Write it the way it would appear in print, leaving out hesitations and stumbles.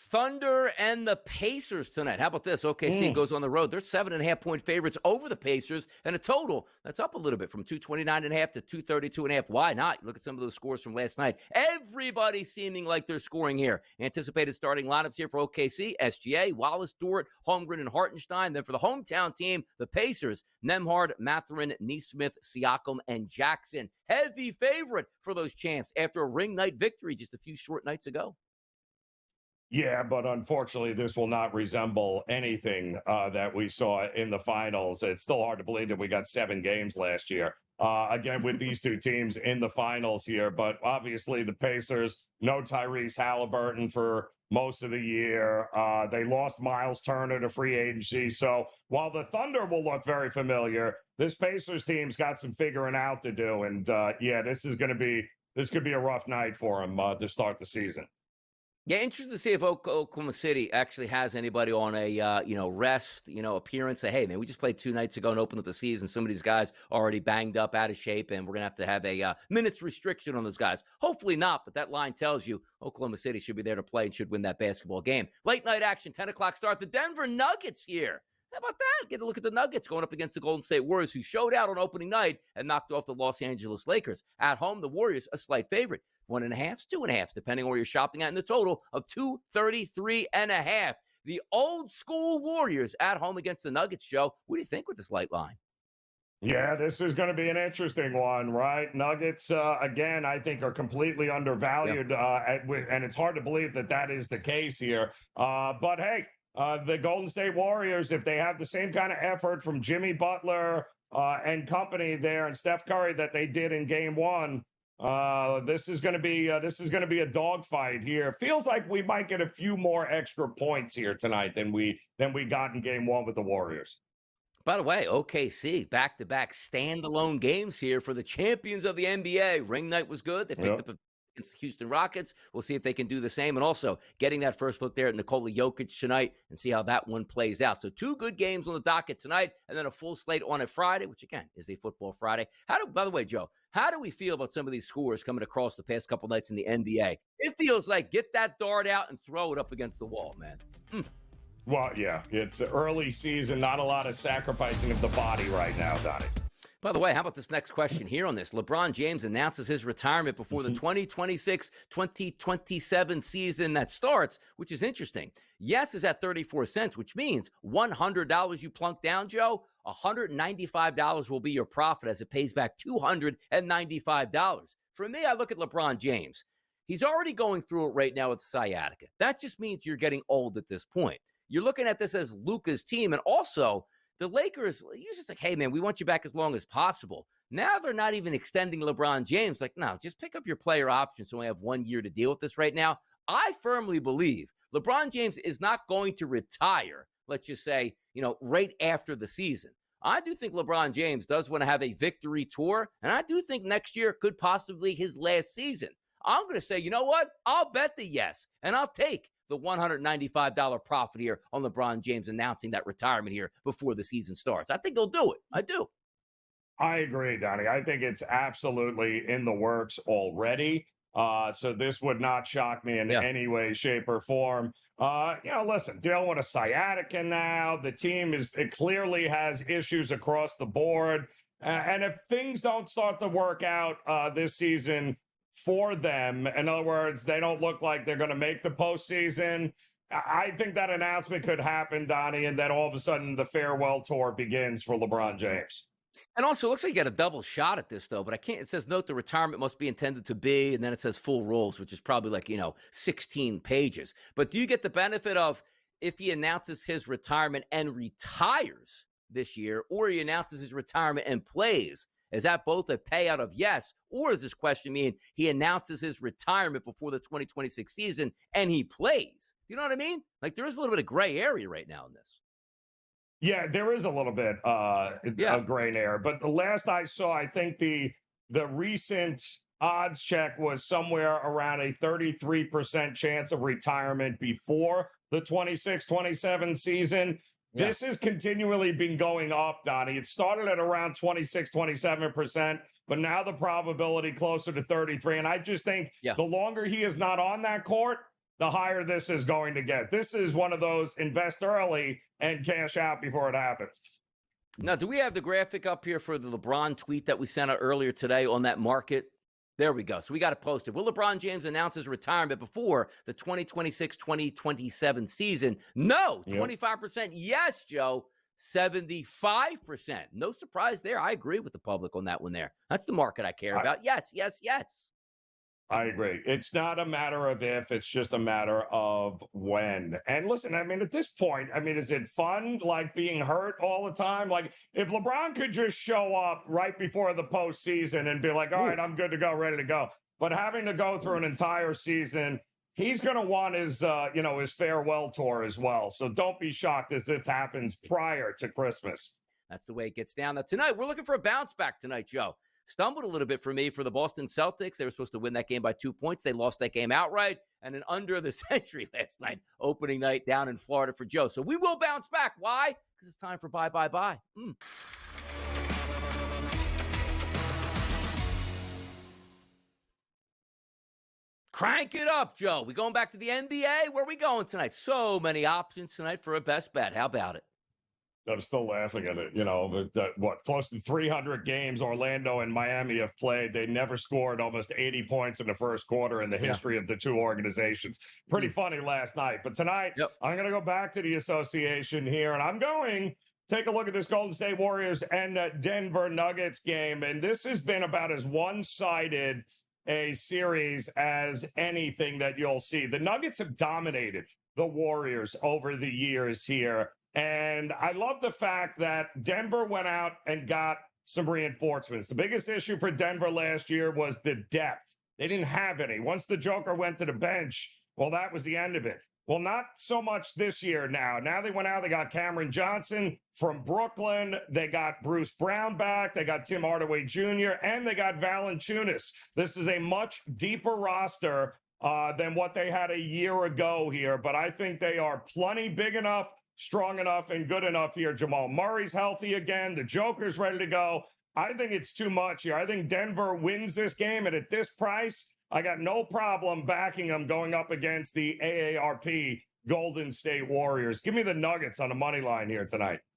Thunder and the Pacers tonight. How about this? OKC goes on the road. They're 7.5-point favorites over the Pacers, and a total that's up a little bit from 229.5 to 232.5. Why not? Look at some of those scores from last night. Everybody seeming like they're scoring here. Anticipated starting lineups here for OKC: SGA, Wallace, Dort, Holmgren, and Hartenstein. Then for the hometown team, the Pacers: Nembhard, Mathurin, Nesmith, Siakam, and Jackson. Heavy favorite for those champs after a ring night victory just a few short nights ago. Yeah, but unfortunately, this will not resemble anything that we saw in the finals. It's still hard to believe that we got 7 games last year. Again, with these two teams in the finals here, but obviously the Pacers, no Tyrese Halliburton for most of the year. They lost Miles Turner to free agency. So while the Thunder will look very familiar, this Pacers team's got some figuring out to do. And yeah, this could be a rough night for them to start the season. Yeah, interested to see if Oklahoma City actually has anybody on a rest appearance. Say, hey man, we just played 2 nights ago and opened up the season. Some of these guys are already banged up, out of shape, and we're gonna have a minutes restriction on those guys. Hopefully not, but that line tells you Oklahoma City should be there to play and should win that basketball game. Late night action, 10 o'clock start. The Denver Nuggets here. How about that? Get a look at the Nuggets going up against the Golden State Warriors, who showed out on opening night and knocked off the Los Angeles Lakers. At home, the Warriors a slight favorite. 1.5s, 2.5s, depending on where you're shopping at, in the total of 233.5. The old school Warriors at home against the Nuggets, Joe. What do you think with this light line? Yeah, this is going to be an interesting one, right? Nuggets, again, I think are completely Yeah. undervalued, and it's hard to believe that that is the case here. But hey, the Golden State Warriors, if they have the same kind of effort from Jimmy Butler and company there, and Steph Curry that they did in Game One, this is going to be a dogfight here. Feels like we might get a few more extra points here tonight than we got in Game One with the Warriors. By the way, OKC back-to-back standalone games here for the champions of the NBA. Ring night was good. They picked Yep. up against the Houston Rockets. We'll see if they can do the same. And also getting that first look there at Nikola Jokic tonight and see how that one plays out. So 2 good games on the docket tonight and then a full slate on a Friday, which again is a football Friday. By the way, Joe, how do we feel about some of these scores coming across the past couple nights in the NBA? It feels like get that dart out and throw it up against the wall, man. Well, yeah, it's early season, not a lot of sacrificing of the body right now, Donnie. By the way, how about this next question here on this? LeBron James announces his retirement before the 2026-2027 season that starts, which is interesting. Yes is at 34 cents, which means $100 you plunk down, Joe, $195 will be your profit as it pays back $295. For me, I look at LeBron James. He's already going through it right now with sciatica. That just means you're getting old at this point. You're looking at this as Luka's team, and also the Lakers, usually it's like, hey, man, we want you back as long as possible. Now they're not even extending LeBron James. Like, no, just pick up your player options so we have 1 year to deal with this right now. I firmly believe LeBron James is not going to retire, let's just say, right after the season. I do think LeBron James does want to have a victory tour, and I do think next year could possibly his last season. I'm going to say, you know what? I'll bet the yes, and I'll take the $195 profit here on LeBron James announcing that retirement here before the season starts. I think he'll do it. I do. I agree, Donnie. I think it's absolutely in the works already. So this would not shock me in Yeah. any way, shape, or form. Listen, dealing with a sciatica now. The team it clearly has issues across the board. And if things don't start to work out this season for them, in other words, they don't look like they're going to make the postseason, I think that announcement could happen, Donnie, and then all of a sudden the farewell tour begins for LeBron James. And also, it looks like you got a double shot at this, though. But I can't. It says, note the retirement must be intended to be, and then it says full rules, which is probably like, 16 pages. But do you get the benefit of if he announces his retirement and retires this year, or he announces his retirement and plays? Is that both a payout of yes, or does this question mean he announces his retirement before the 2026 season and he plays? You know what I mean? Like, there is a little bit of gray area right now in this. Yeah, there is a little bit Yeah. of gray area, but the last I saw, I think the recent odds check was somewhere around a 33% chance of retirement before the 26-27 season. Yeah. This has continually been going up, Donnie. It started at around 26-27%, but now the probability closer to 33. And I just think Yeah. the longer he is not on that court, the higher this is going to get. This is one of those invest early and cash out before it happens. Now, do we have the graphic up here for the LeBron tweet that we sent out earlier today on that market? There we go. So we got to post it. Will LeBron James announce his retirement before the 2026-2027 season? No. 25% yes, Joe. 75%. No surprise there. I agree with the public on that one there. That's the market I care about. Yes, yes, yes. I agree. It's not a matter of if, it's just a matter of when. And listen, I mean, at this point, I mean, is it fun, like being hurt all the time? Like, if LeBron could just show up right before the postseason and be like, all right, I'm good to go, ready to go. But having to go through an entire season, he's going to want his, his farewell tour as well. So don't be shocked as it happens prior to Christmas. That's the way it gets down. Now, tonight, we're looking for a bounce back tonight, Joe. Stumbled a little bit for me for the Boston Celtics. They were supposed to win that game by 2 points. They lost that game outright. And an under the century last night, opening night down in Florida for Joe. So we will bounce back. Why? Because it's time for bye, bye, bye. Crank it up, Joe. We going back to the NBA? Where are we going tonight? So many options tonight for a best bet. How about it? I'm still laughing at it. Close to 300 games Orlando and Miami have played. They never scored almost 80 points in the first quarter in the history of the two organizations. Pretty funny last night. But tonight, I'm going to go back to the association here, and I'm going take a look at this Golden State Warriors and Denver Nuggets game. And this has been about as one-sided a series as anything that you'll see. The Nuggets have dominated the Warriors over the years here. And I love the fact that Denver went out and got some reinforcements. The biggest issue for Denver last year was the depth. They didn't have any. Once the Joker went to the bench, well, that was the end of it. Well, not so much this year now. Now they went out, they got Cameron Johnson from Brooklyn. They got Bruce Brown back. They got Tim Hardaway Jr., and they got Valanciunas. This is a much deeper roster than what they had a year ago here. But I think they are plenty big enough, strong enough, and good enough here. Jamal Murray's healthy again. The Joker's ready to go. I think it's too much here. I think Denver wins this game, and at this price, I got no problem backing them going up against the AARP Golden State Warriors. Give me the Nuggets on the money line here tonight.